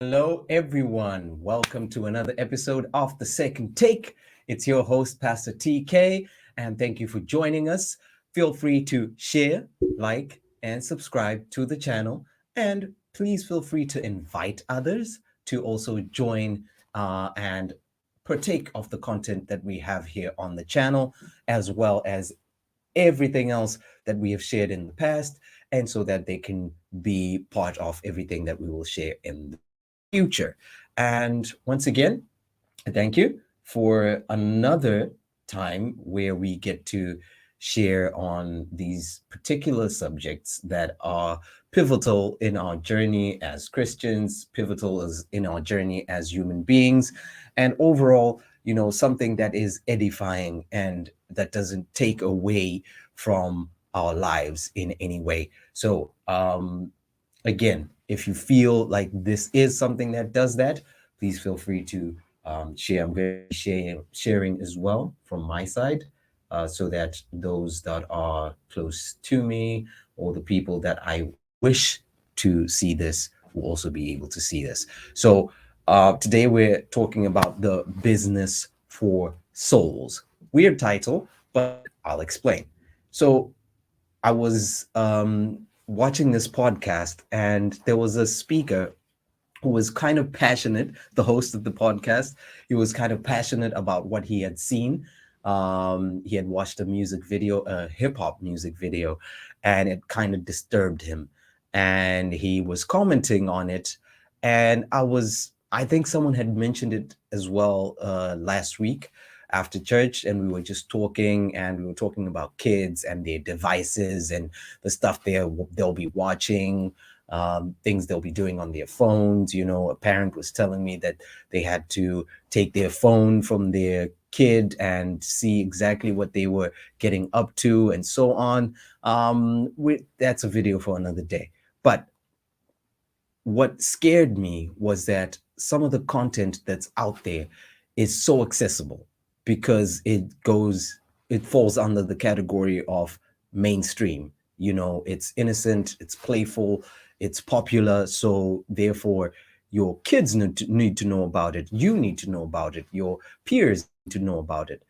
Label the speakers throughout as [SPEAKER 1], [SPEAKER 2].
[SPEAKER 1] Hello, everyone. Welcome to another episode of The Second Take. It's your host, Pastor TK, and thank you for joining us. Feel free to share, like, and subscribe to the channel. And please feel free to invite others to also join and partake of the content that we have here on the channel, as well as everything else that we have shared in the past, and so that they can be part of everything that we will share in the future. And once again, thank you for another time where we get to share on these particular subjects that are pivotal in our journey as Christians, pivotal as in our journey as human beings, and overall, something that is edifying and that doesn't take away from our lives in any way. So, again, if you feel like this is something that does that, please feel free to share. I'm going to be sharing as well from my side, so that those that are close to me or the people that I wish to see this will also be able to see this. So today we're talking about the business for souls. Weird title, but I'll explain. So I was watching this podcast, and there was a speaker who was kind of passionate, the host of the podcast. He was kind of passionate about what he had seen. He had watched a music video, a hip hop music video, and it kind of disturbed him. And he was commenting on it. And I think someone had mentioned it as well last week after church, and we were just talking, and we were talking about kids and their devices and the stuff they'll be watching, things they'll be doing on their phones. A parent was telling me that they had to take their phone from their kid and see exactly what they were getting up to, and so on. That's a video for another day. But what scared me was that some of the content that's out there is so accessible because it falls under the category of mainstream. It's innocent, it's playful, it's popular. So therefore, your kids need to know about it. You need to know about it. Your peers need to know about it.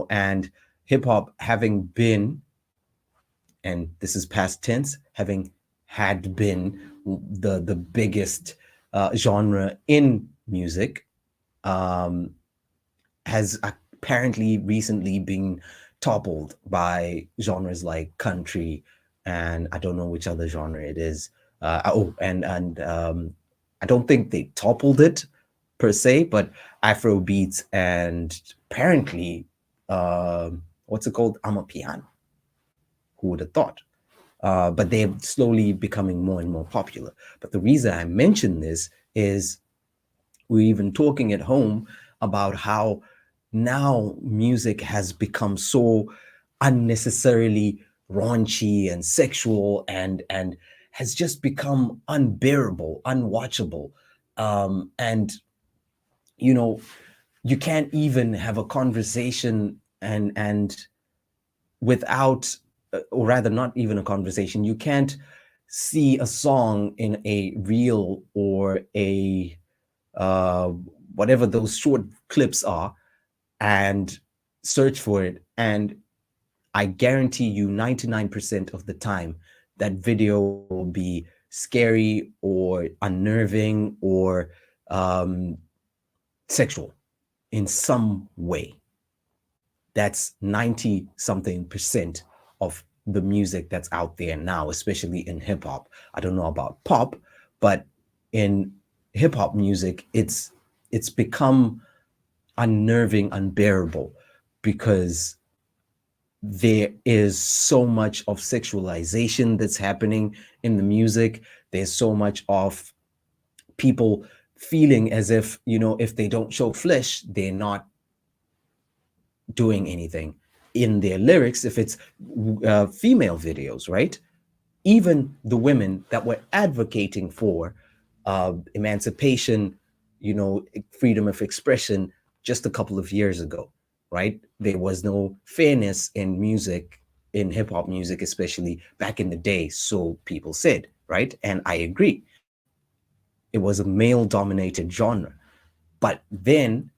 [SPEAKER 1] And hip hop having been, and this is past tense, having had been the biggest genre in music, um, has apparently recently been toppled by genres like country, and I don't know which other genre it is. And I don't think they toppled it per se, but Afro beats and apparently, what's it called? Amapiano. Who would have thought? But they're slowly becoming more and more popular. But the reason I mention this is we're even talking at home about how now music has become so unnecessarily raunchy and sexual, and has just become unbearable, unwatchable. And you know, you can't even have a conversation and without, or rather, not even a conversation. You can't see a song in a reel or a uh, whatever those short clips are, and search for it. And I guarantee you, 99% of the time, that video will be scary or unnerving or um, sexual in some way. That's 90 something percent of the music that's out there now, especially in hip hop. I don't know about pop, but in hip hop music, it's become unnerving, unbearable, because there is so much of sexualization that's happening in the music. There's so much of people feeling as if, if they don't show flesh, they're not doing anything in their lyrics. If it's female videos, right? Even the women that were advocating for emancipation, freedom of expression just a couple of years ago, right? There was no fairness in music, in hip hop music, especially back in the day. So people said, right? And I agree. it was a male dominated genre. But then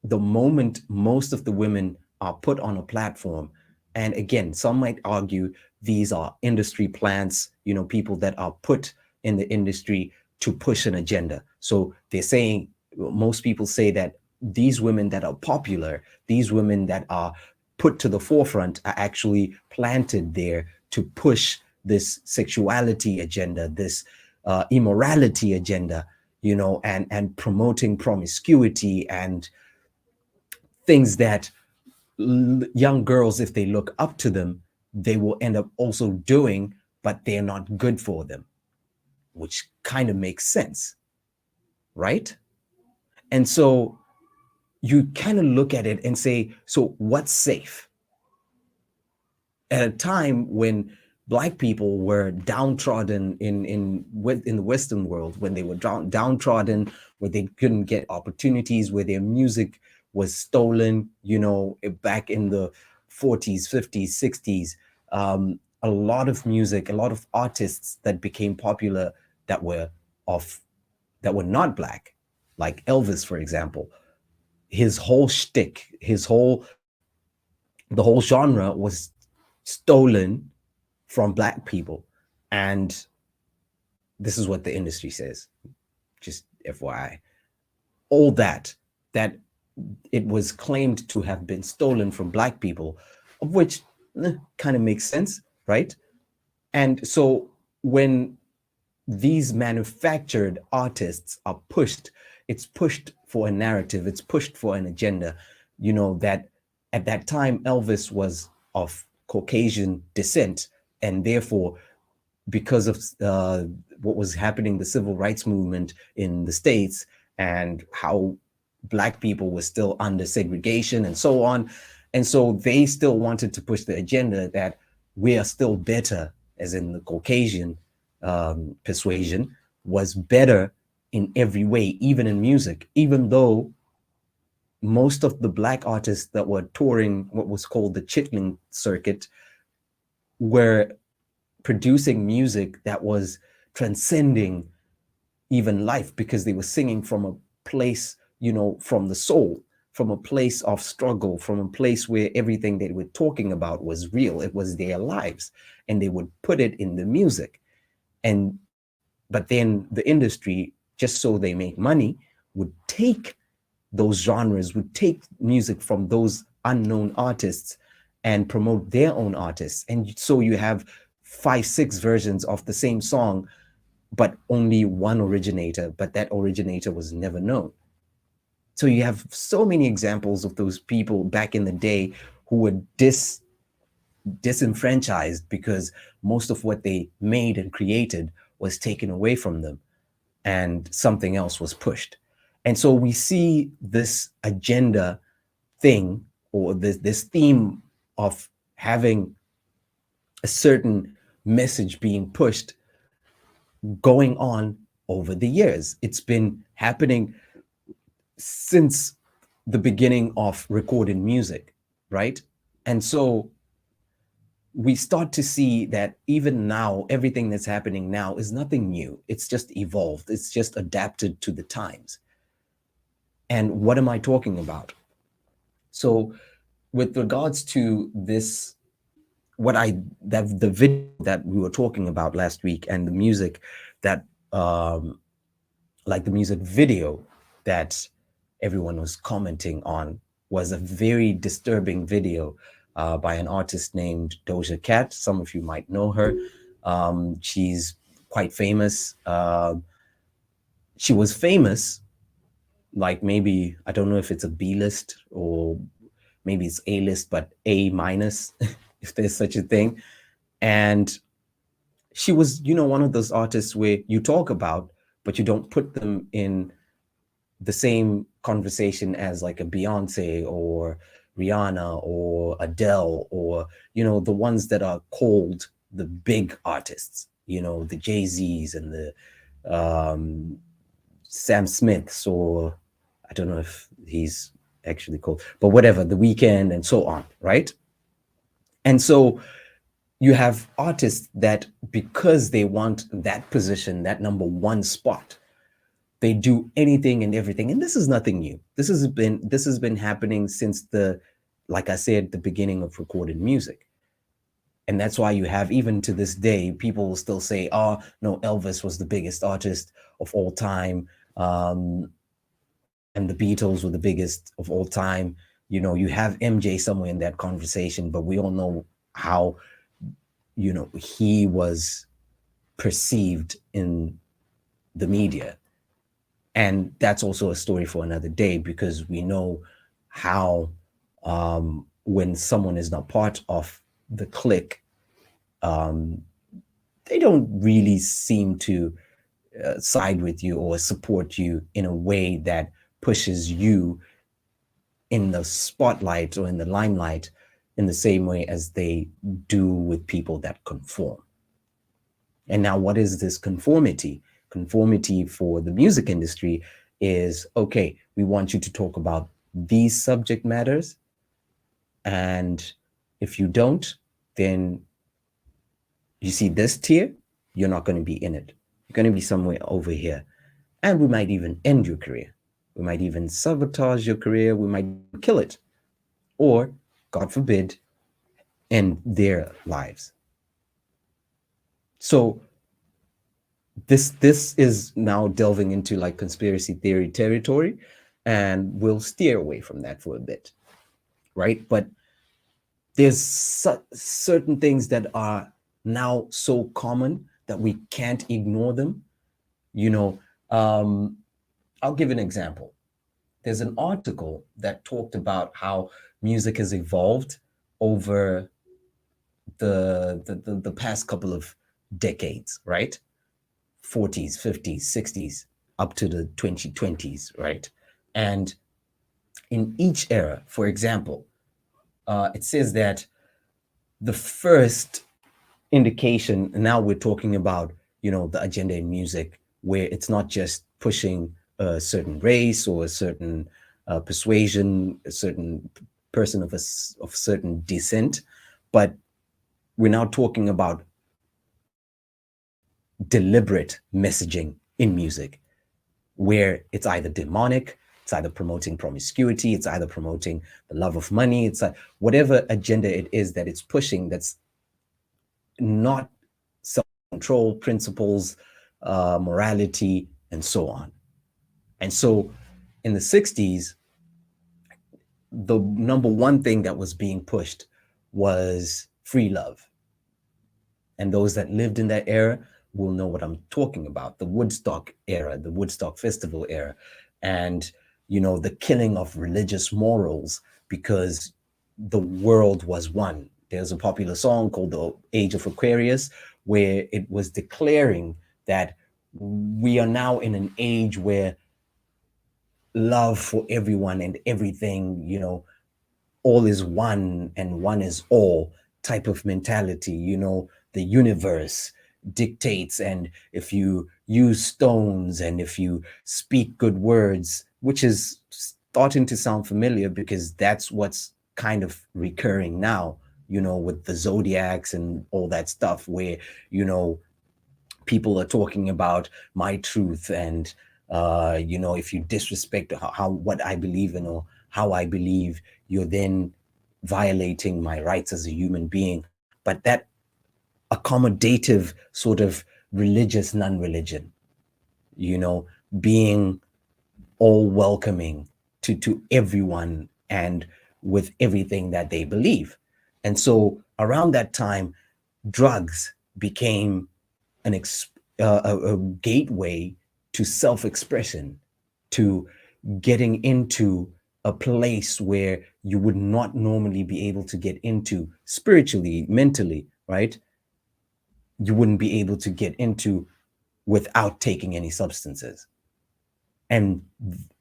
[SPEAKER 1] the moment most of the women are put on a platform, and again, some might argue these are industry plants, people that are put in the industry to push an agenda. So they're saying, most people say that these women that are popular, these women that are put to the forefront, are actually planted there to push this sexuality agenda, this immorality agenda, and promoting promiscuity and things that young girls, if they look up to them, they will end up also doing, but they're not good for them, which kind of makes sense, right? And so you kind of look at it and say, so what's safe? At a time when Black people were downtrodden in the Western world, when they were downtrodden, where they couldn't get opportunities, where their music was stolen, back in the 40s, 50s, 60s, a lot of music, a lot of artists that became popular that were of that were not Black, like Elvis, for example, his whole shtick, the whole genre was stolen from Black people. And this is what the industry says, just FYI. All that it was claimed to have been stolen from Black people, of which kind of makes sense, right? And so when these manufactured artists are pushed, it's pushed for a narrative, it's pushed for an agenda, that at that time Elvis was of Caucasian descent, and therefore, because of what was happening, the civil rights movement in the States, and how Black people were still under segregation and so on. And so they still wanted to push the agenda that we are still better, as in the Caucasian persuasion was better in every way, even in music, even though most of the Black artists that were touring what was called the Chitlin circuit were producing music that was transcending even life, because they were singing from a place, from the soul, from a place of struggle, from a place where everything they were talking about was real. It was their lives, and they would put it in the music. But then the industry, just so they make money, would take those genres, would take music from those unknown artists and promote their own artists. And so you have 5, 6 versions of the same song, but only one originator, but that originator was never known. So you have so many examples of those people back in the day who were disenfranchised because most of what they made and created was taken away from them and something else was pushed. And so we see this agenda thing, or this theme of having a certain message being pushed going on over the years. It's been happening since the beginning of recorded music, right? And so we start to see that even now, everything that's happening now is nothing new. It's just evolved. It's just adapted to the times. And what am I talking about? So with regards to this, the video that we were talking about last week, and the music that, like the music video that everyone was commenting on, was a very disturbing video by an artist named Doja Cat. Some of you might know her. She's quite famous. She was famous, like, maybe, I don't know if it's a B list or maybe it's A list, but A minus, if there's such a thing. And she was, one of those artists where you talk about, but you don't put them in the same conversation as like a Beyonce or Rihanna or Adele, or, the ones that are called the big artists, the Jay-Z's and the Sam Smiths, or I don't know if he's actually called, but whatever, The Weeknd and so on, right? And so you have artists that, because they want that position, that number one spot, They do anything and everything, and this is nothing new. This has been happening since like I said, the beginning of recorded music. And that's why you have, even to this day, people will still say, oh no, Elvis was the biggest artist of all time, um, and the Beatles were the biggest of all time. You have MJ somewhere in that conversation, but we all know how, he was perceived in the media. And that's also a story for another day, because we know how, when someone is not part of the clique, um, they don't really seem to side with you or support you in a way that pushes you in the spotlight or in the limelight in the same way as they do with people that conform. And now, what is this conformity? Conformity for the music industry is, okay, we want you to talk about these subject matters. And if you don't, then you see this tier, you're not going to be in it. You're going to be somewhere over here. And we might even end your career. We might even sabotage your career. We might even kill it. Or, God forbid, end their lives. So this is now delving into like conspiracy theory territory, and we'll steer away from that for a bit, right? But there's certain things that are now so common that we can't ignore them. You know, um, I'll give an example. There's an article that talked about how music has evolved over the past couple of decades, right? 40s, 50s, 60s, up to the 2020s, right? And in each era, for example, it says that the first indication, now we're talking about, the agenda in music, where it's not just pushing a certain race or a certain persuasion, a certain person of certain descent, but we're now talking about deliberate messaging in music, where it's either demonic, it's either promoting promiscuity, it's either promoting the love of money, it's like whatever agenda it is that it's pushing, that's not self-control principles, morality, and so on. And so in the 60s, the number one thing that was being pushed was free love. And those that lived in that era will know what I'm talking about. The Woodstock era, the Woodstock Festival era, and the killing of religious morals because the world was one. There's a popular song called The Age of Aquarius, where it was declaring that we are now in an age where love for everyone and everything, all is one and one is all type of mentality. The universe dictates, and if you use stones and if you speak good words, which is starting to sound familiar because that's what's kind of recurring now, with the zodiacs and all that stuff, where people are talking about my truth, and if you disrespect what I believe in or how I believe, you're then violating my rights as a human being. But that accommodative sort of religious non-religion, you know, being all welcoming to everyone and with everything that they believe. And so around that time, drugs became a gateway to self-expression, to getting into a place where you would not normally be able to get into spiritually, mentally, right? You wouldn't be able to get into without taking any substances. And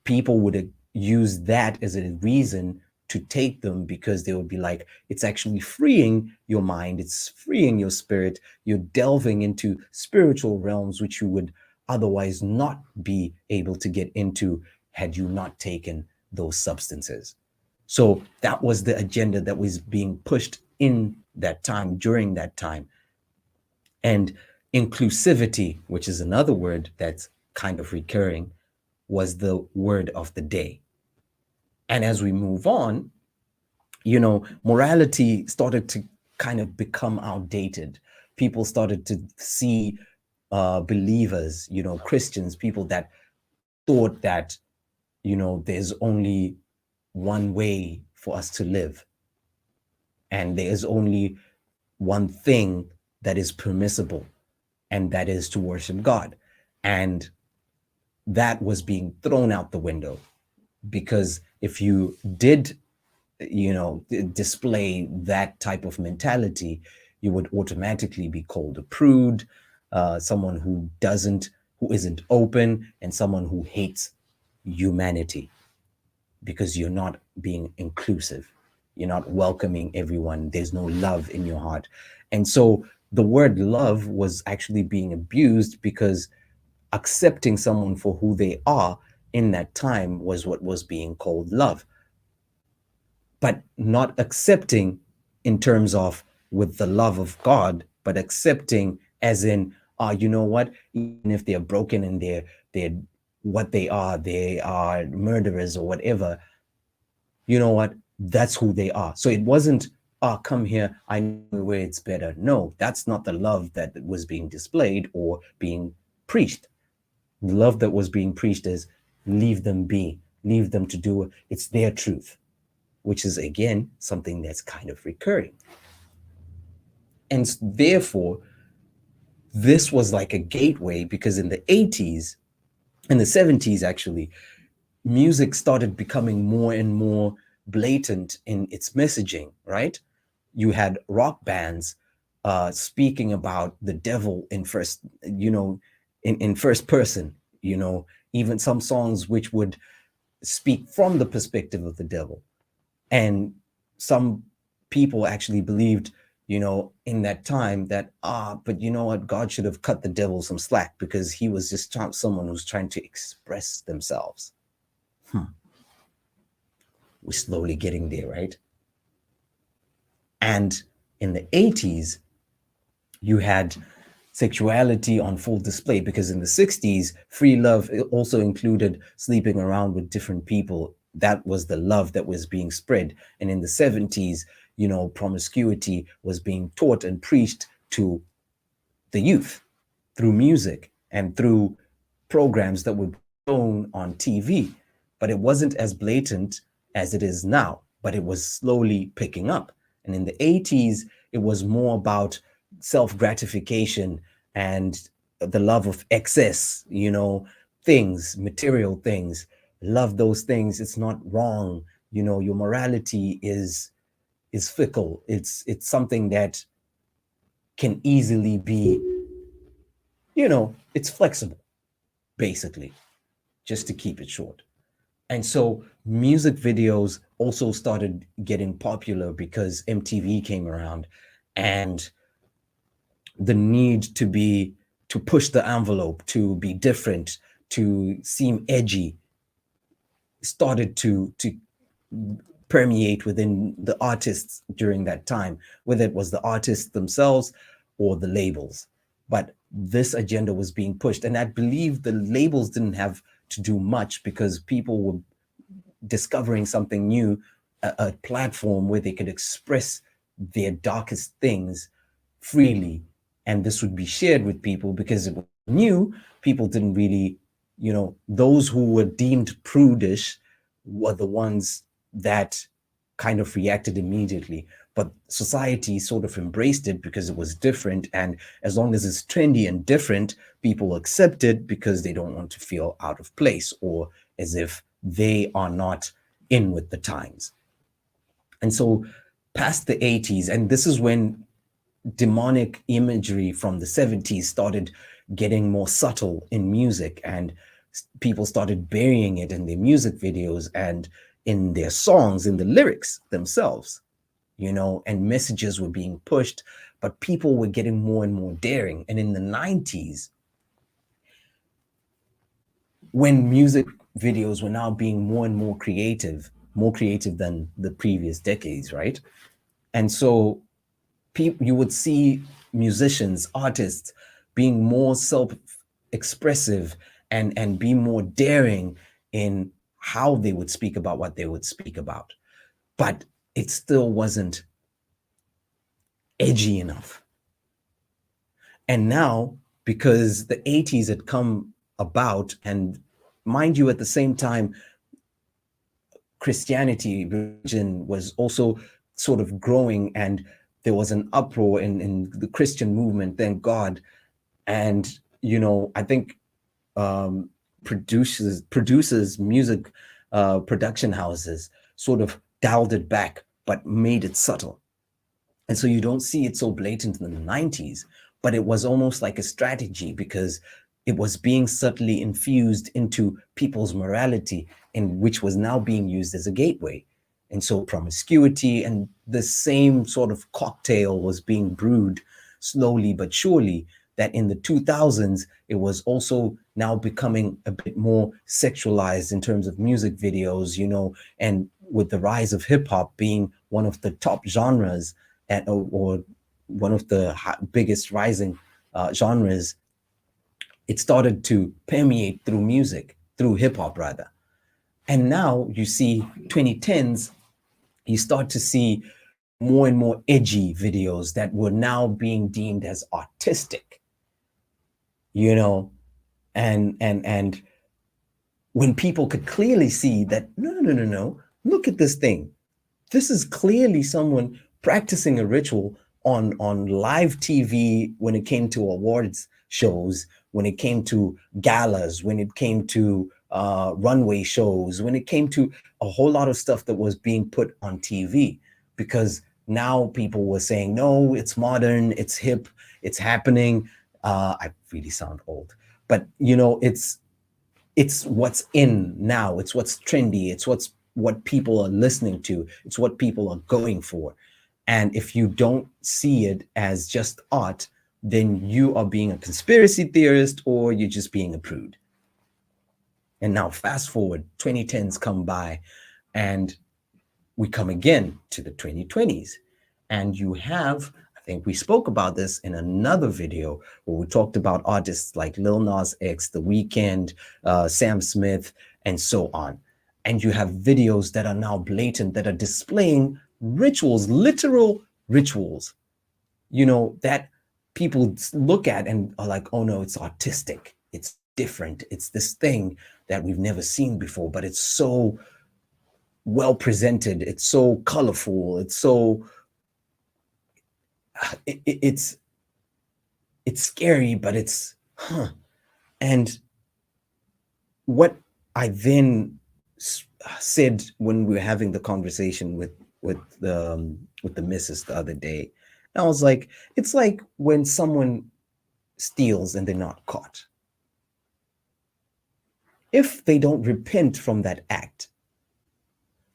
[SPEAKER 1] people would use that as a reason to take them, because they would be like, it's actually freeing your mind, it's freeing your spirit, you're delving into spiritual realms which you would otherwise not be able to get into had you not taken those substances. So that was the agenda that was being pushed in that time, during that time. And inclusivity, which is another word that's kind of recurring, was the word of the day. And as we move on, you know, morality started to kind of become outdated. People started to see believers, you know, Christians, people that thought that, you know, there's only one way for us to live, and there is only one thing that is permissible, and that is to worship God. And that was being thrown out the window, because if you did, you know, display that type of mentality, you would automatically be called a prude, someone who isn't open, and someone who hates humanity, because you're not being inclusive. You're not welcoming everyone. There's no love in your heart. And so the word love was actually being abused, because accepting someone for who they are in that time was what was being called love. But not accepting in terms of with the love of God, but accepting as in, you know what, even if they're broken and they're what they are murderers or whatever, you know what, that's who they are. So it wasn't, come here, I know where it's better. No, that's not the love that was being displayed or being preached. The love that was being preached is leave them be, leave them to do it. It's their truth, which is again something that's kind of recurring. And therefore, this was like a gateway, because in the 80s, in the 70s actually, music started becoming more and more blatant in its messaging, right? You had rock bands speaking about the devil in first, you know, in first person, you know, even some songs which would speak from the perspective of the devil. And some people actually believed, you know, in that time that, but you know what, God should have cut the devil some slack, because he was just someone who's trying to express themselves. We're slowly getting there, right? And in the 80s, you had sexuality on full display, because in the 60s, free love also included sleeping around with different people. That was the love that was being spread. And in the 70s, you know, promiscuity was being taught and preached to the youth through music and through programs that were shown on TV. But it wasn't as blatant as it is now, but it was slowly picking up. And in the 80s, it was more about self gratification and the love of excess, you know, things, material things. Love those things. It's not wrong. You know, your morality is fickle. It's something that can easily be, you know, it's flexible, basically, just to keep it short. And so music videos also started getting popular because MTV came around, and the need to push the envelope, to be different, to seem edgy started to permeate within the artists during that time, whether it was the artists themselves or the labels. But this agenda was being pushed. And I believe the labels didn't have to do much, because people were discovering something new, a platform where they could express their darkest things freely. And this would be shared with people because it was new. People didn't really, you know, those who were deemed prudish were the ones that kind of reacted immediately. But society sort of embraced it because it was different. And as long as it's trendy and different, people accept it because they don't want to feel out of place or as if they are not in with the times. And so, past the 80s, and this is when demonic imagery from the 70s started getting more subtle in music, and people started burying it in their music videos and in their songs, in the lyrics themselves, you know, and messages were being pushed, but people were getting more and more daring. And in the 90s, when music videos were now being more and more creative than the previous decades, right? And so you would see musicians, artists being more self expressive and be more daring in how they would speak about what they would speak about. But it still wasn't edgy enough. And now, because the 80s had come about, and mind you, at the same time, Christianity, religion, was also sort of growing, and there was an uproar in the Christian movement, thank God. And, I think um, producers, music production houses sort of dialed it back, but made it subtle. And so you don't see it so blatant in the 90s, but it was almost like a strategy because it was being subtly infused into people's morality, and which was now being used as a gateway. And so promiscuity and the same sort of cocktail was being brewed slowly but surely, that in the 2000s, it was also now becoming a bit more sexualized in terms of music videos, and with the rise of hip hop being one of the top genres or one of the biggest rising genres, it started to permeate through music, through hip hop rather. And now you see 2010s, you start to see more and more edgy videos that were now being deemed as artistic, you know, and when people could clearly see that no, look at this thing. This is clearly someone practicing a ritual on live TV when it came to awards shows, when it came to galas, when it came to runway shows, when it came to a whole lot of stuff that was being put on TV. Because now people were saying, no, it's modern, it's hip, it's happening. I really sound old, but it's what's in now. It's what's trendy. It's what people are listening to. It's what people are going for. And if you don't see it as just art, then you are being a conspiracy theorist or you're just being a prude. And now fast forward, 2010s come by, and we come again to the 2020s. And you have, I think we spoke about this in another video where we talked about artists like Lil Nas X, The Weeknd, Sam Smith, and so on. And you have videos that are now blatant, that are displaying rituals, literal rituals, that people look at and are like, oh no, it's artistic, it's different, it's this thing that we've never seen before, but it's so well presented, it's so colorful, it's so it's scary, but it's And what I then said when we were having the conversation with the missus the other day, I was like, it's like when someone steals and they're not caught. If they don't repent from that act,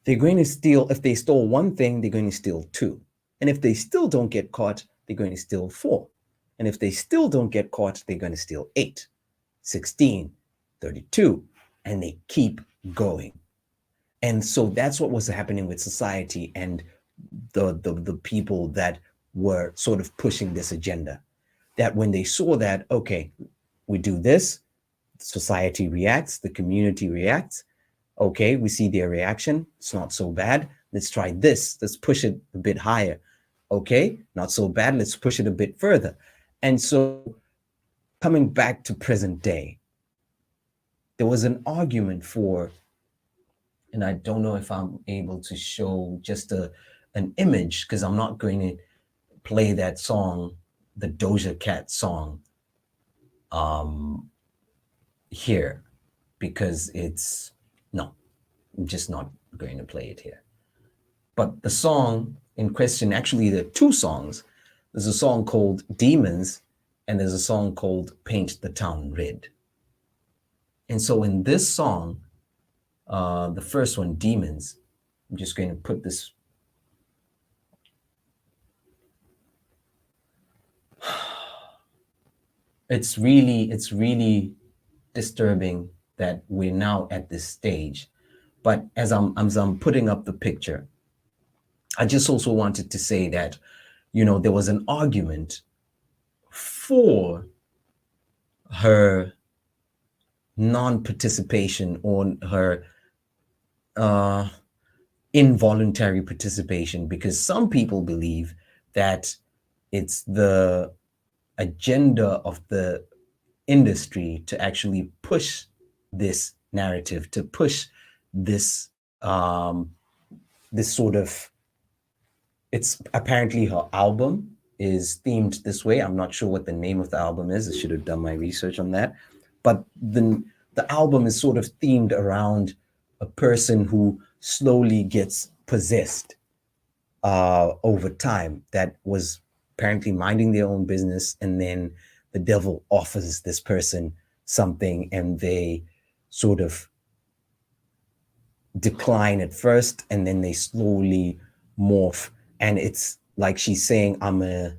[SPEAKER 1] they're going to steal. If they stole one thing, they're going to steal two. And if they still don't get caught, they're going to steal four. And if they still don't get caught, they're going to steal 8, 16, 32, and they keep going. And so that's what was happening with society and the people that were sort of pushing this agenda. That when they saw that, okay, we do this, society reacts, the community reacts. Okay, we see their reaction. It's not so bad. Let's try this. Let's push it a bit higher. Okay, not so bad. Let's push it a bit further. And so coming back to present day, there was an argument for, and I don't know if I'm able to show just an image, because I'm not going to play that song, the Doja Cat song, here, because no, I'm just not going to play it here. But the song in question, actually there are 2 songs. There's a song called Demons, and there's a song called Paint the Town Red. And so in this song, the first one, Demons, I'm just going to put this. It's really disturbing that we're now at this stage. But as I'm putting up the picture, I just also wanted to say that, there was an argument for her non-participation or her uh, involuntary participation, because some people believe that it's the agenda of the industry to actually push this narrative, to push this um, this sort of, it's apparently her album is themed this way. I'm not sure what the name of the album is. I should have done my research on that. But the album is sort of themed around a person who slowly gets possessed over time, that was apparently minding their own business, and then the devil offers this person something, and they sort of decline at first, and then they slowly morph. And it's like she's saying, I'm a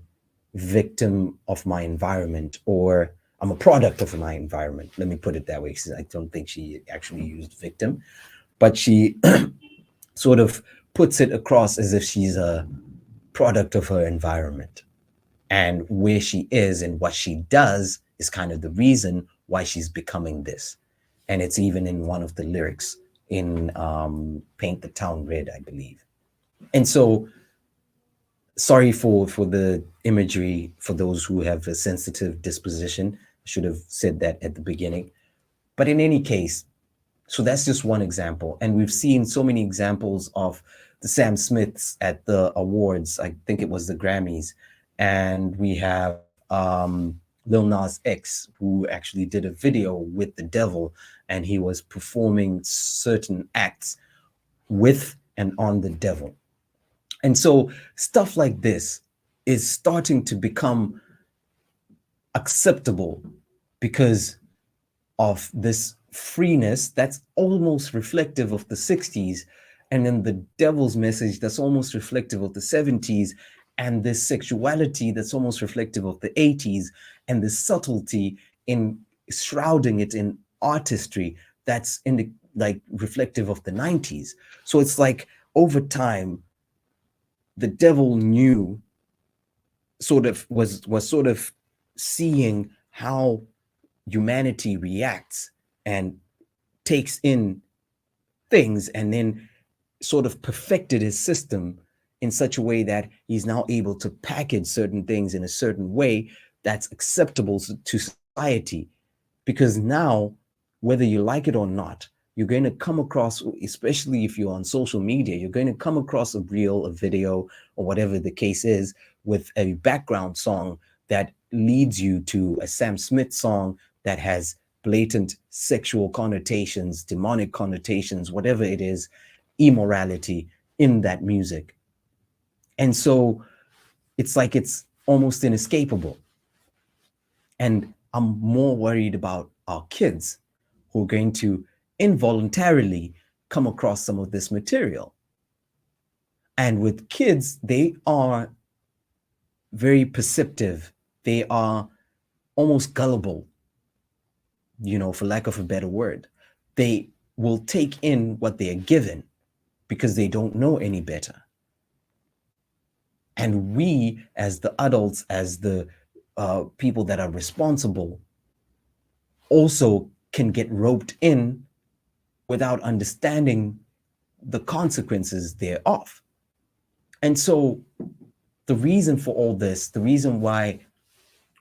[SPEAKER 1] victim of my environment, or I'm a product of my environment. Let me put it that way, because I don't think she actually used victim, but she sort of puts it across as if she's a product of her environment. And where she is and what she does is kind of the reason why she's becoming this. And it's even in one of the lyrics in Paint the Town Red, I believe. And so, sorry for the imagery for those who have a sensitive disposition. I should have said that at the beginning. But in any case, so that's just one example. And we've seen so many examples of the Sam Smiths at the awards. I think it was the Grammys. And we have Lil Nas X, who actually did a video with the devil, and he was performing certain acts with and on the devil. And so stuff like this is starting to become acceptable because of this freeness that's almost reflective of the 60s, and then the devil's message that's almost reflective of the 70s, and this sexuality that's almost reflective of the 80s, and the subtlety in shrouding it in artistry that's in the like reflective of the 90s. So it's like over time the devil knew, sort of was sort of seeing how humanity reacts and takes in things, and then sort of perfected his system in such a way that he's now able to package certain things in a certain way that's acceptable to society. Because now, whether you like it or not, you're going to come across, especially if you're on social media, you're going to come across a reel, a video, or whatever the case is, with a background song that leads you to a Sam Smith song that has blatant sexual connotations, demonic connotations, whatever it is, immorality in that music. And so it's like it's almost inescapable. And I'm more worried about our kids who are going to involuntarily come across some of this material. And with kids, they are very perceptive. They are almost gullible, for lack of a better word. They will take in what they are given because they don't know any better. And we, as the adults, as the people that are responsible, also can get roped in without understanding the consequences thereof. And so the reason for all this, the reason why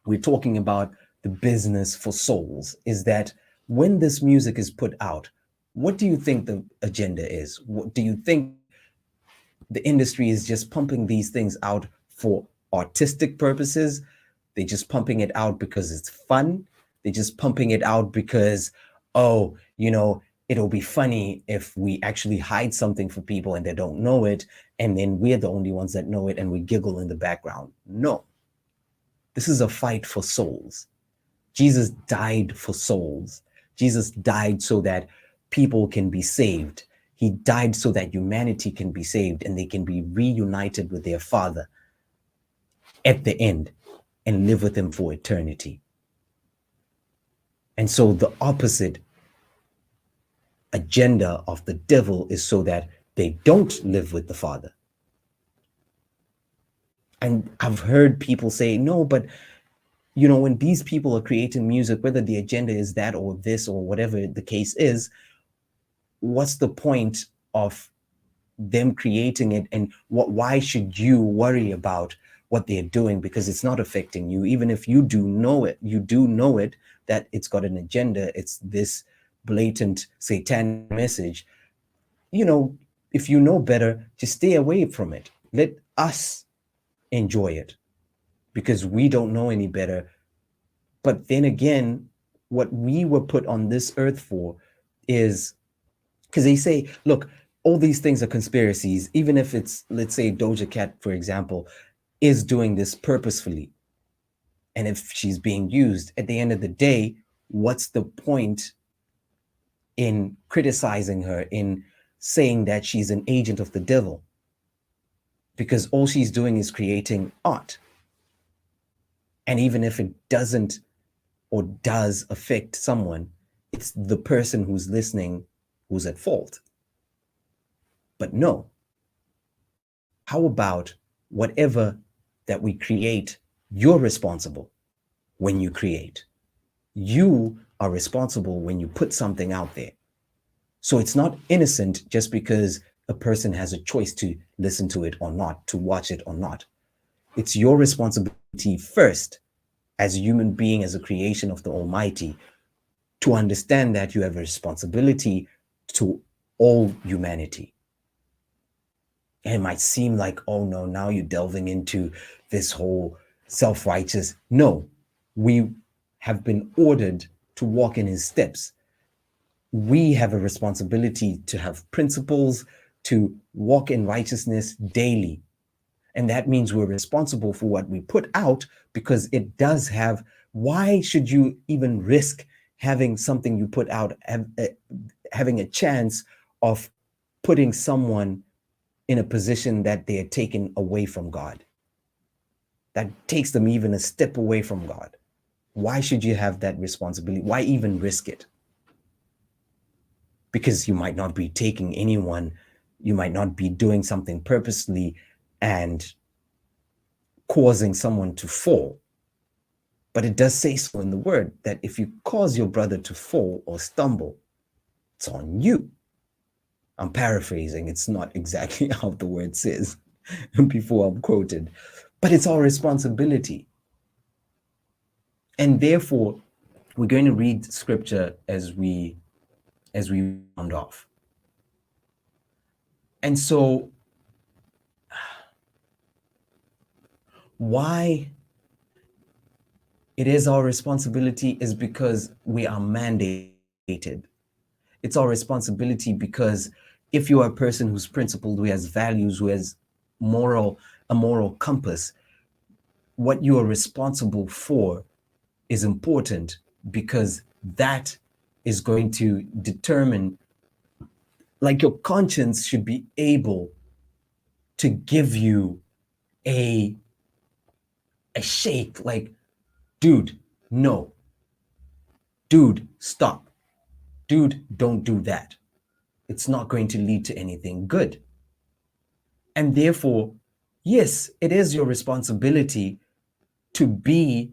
[SPEAKER 1] we're talking about the business for souls, is that when this music is put out, what do you think the agenda is? What do you think the industry is just pumping these things out for artistic purposes? They're just pumping it out because it's fun. They're just pumping it out because, oh, it'll be funny if we actually hide something for people and they don't know it, and then we're the only ones that know it and we giggle in the background. No. This is a fight for souls. Jesus died for souls. Jesus died so that people can be saved. He died so that humanity can be saved and they can be reunited with their Father at the end and live with him for eternity. And so the opposite agenda of the devil is so that they don't live with the Father. And I've heard people say, no, but when these people are creating music, whether the agenda is that or this or whatever the case is, what's the point of them creating it? And why should you worry about what they're doing? Because it's not affecting you. Even if you do know it, that it's got an agenda, it's this blatant satanic message. If you know better, just stay away from it. Let us enjoy it, because we don't know any better. But then again, what we were put on this earth for is, because they say, look, all these things are conspiracies. Even if it's, let's say, Doja Cat, for example, is doing this purposefully, and if she's being used, at the end of the day, what's the point in criticizing her, in saying that she's an agent of the devil? Because all she's doing is creating art. And even if it doesn't or does affect someone, it's the person who's listening who's at fault. But no, how about whatever that we create, you're responsible when you create. You are responsible when you put something out there. So it's not innocent just because a person has a choice to listen to it or not, to watch it or not. It's your responsibility first, as a human being, as a creation of the Almighty, to understand that you have a responsibility to all humanity. And it might seem like, oh no, now you're delving into this whole self-righteous. No, we have been ordered to walk in his steps. We have a responsibility to have principles, to walk in righteousness daily. And that means we're responsible for what we put out, because it does have, why should you even risk having something you put out, having a chance of putting someone in a position that they are taken away from God? That takes them even a step away from God. Why should you have that responsibility? Why even risk it? Because you might not be taking anyone, you might not be doing something purposely and causing someone to fall. But it does say so in the word that if you cause your brother to fall or stumble, it's on you. I'm paraphrasing, it's not exactly how the word says before I'm quoted, but it's our responsibility. And therefore, we're going to read scripture as we round off. And so, why it is our responsibility is because we are mandated. It's our responsibility because if you are a person who's principled, who has values, who has a moral compass, what you are responsible for is important, because that is going to determine, like, your conscience should be able to give you a shake, like, dude, no. Dude, stop. Dude, don't do that. It's not going to lead to anything good. And therefore, yes, it is your responsibility to be,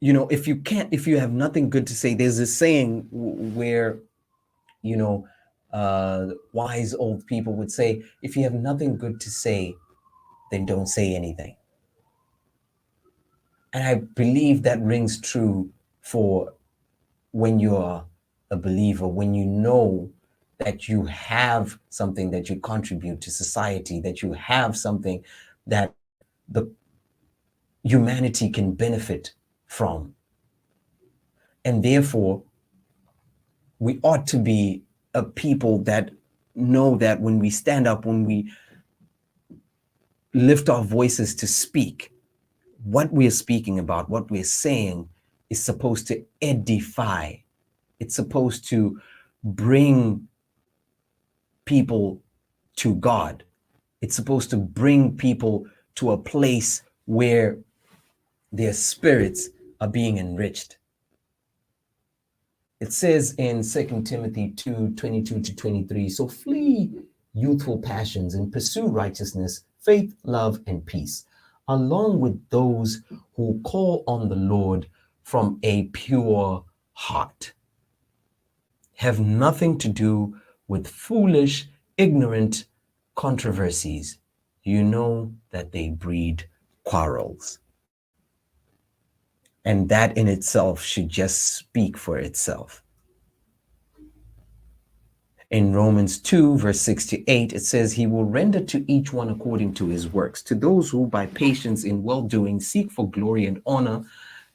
[SPEAKER 1] if you have nothing good to say, there's this saying where, wise old people would say, if you have nothing good to say, then don't say anything. And I believe that rings true for when you're a believer, when you know that you have something that you contribute to society, that you have something that the humanity can benefit from. And therefore, we ought to be a people that know that when we stand up, when we lift our voices to speak, what we are speaking about, what we're saying is supposed to edify. It's supposed to bring people to God. It's supposed to bring people to a place where their spirits are being enriched. It says in 2 Timothy 2:22-23, so flee youthful passions and pursue righteousness, faith, love, and peace, along with those who call on the Lord from a pure heart. Have nothing to do with foolish, ignorant controversies. You know that they breed quarrels. And that in itself should just speak for itself. In Romans 2, verse 6 to 8, it says, He will render to each one according to his works. To those who by patience in well-doing seek for glory and honor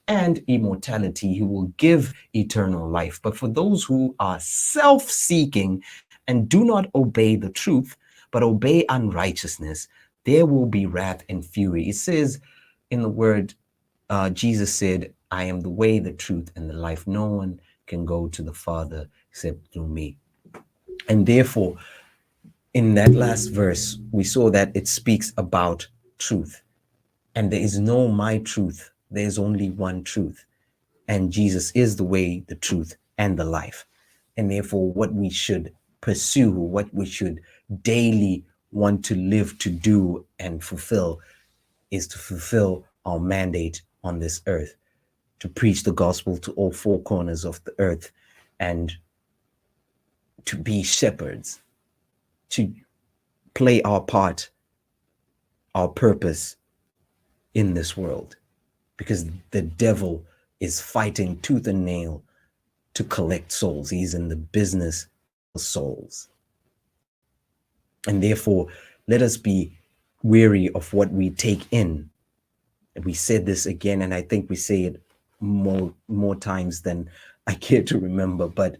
[SPEAKER 1] and immortality, He will give eternal life. But for those who are self-seeking and do not obey the truth, but obey unrighteousness, there will be wrath and fury. It says in the word, Jesus said, I am the way, the truth, and the life. No one can go to the Father except through me. And therefore, in that last verse, we saw that it speaks about truth. And there is no my truth. There's only one truth. And Jesus is the way, the truth, and the life. And therefore, what we should pursue, what we should daily want to live, to do, and fulfill is to fulfill our mandate on this earth, to preach the gospel to all four corners of the earth, and to be shepherds, to play our part, our purpose in this world, because the devil is fighting tooth and nail to collect souls. He's in the business of souls. And therefore, let us be wary of what we take in. And we said this again, and I think we say it more times than I care to remember, but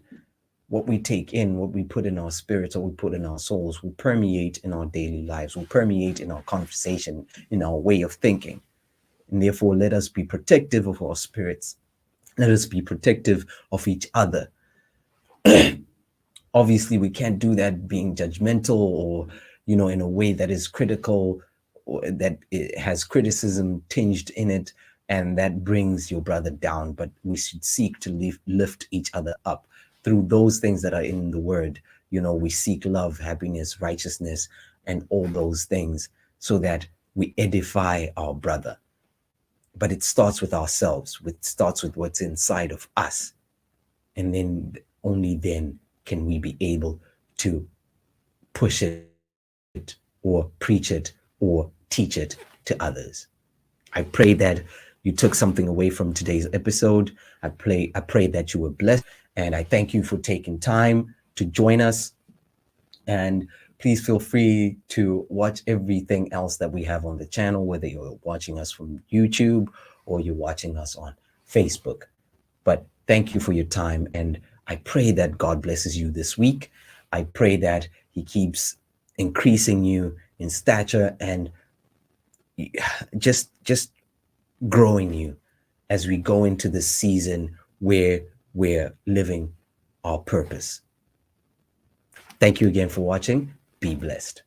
[SPEAKER 1] what we take in, what we put in our spirits or we put in our souls will permeate in our daily lives, will permeate in our conversation, in our way of thinking. And therefore, let us be protective of our spirits. Let us be protective of each other. Obviously, we can't do that being judgmental or, in a way that is critical or that it has criticism tinged in it, and that brings your brother down. But we should seek to lift each other up through those things that are in the word. We seek love, happiness, righteousness, and all those things so that we edify our brother. But it starts with ourselves. It starts with what's inside of us. And then only then can we be able to push it or preach it or teach it to others. I pray that you took something away from today's episode. I pray that you were blessed. And I thank you for taking time to join us. And please feel free to watch everything else that we have on the channel, whether you're watching us from YouTube or you're watching us on Facebook. But thank you for your time. And I pray that God blesses you this week. I pray that He keeps increasing you in stature and just growing you as we go into this season where we're living our purpose. Thank you again for watching. Be blessed.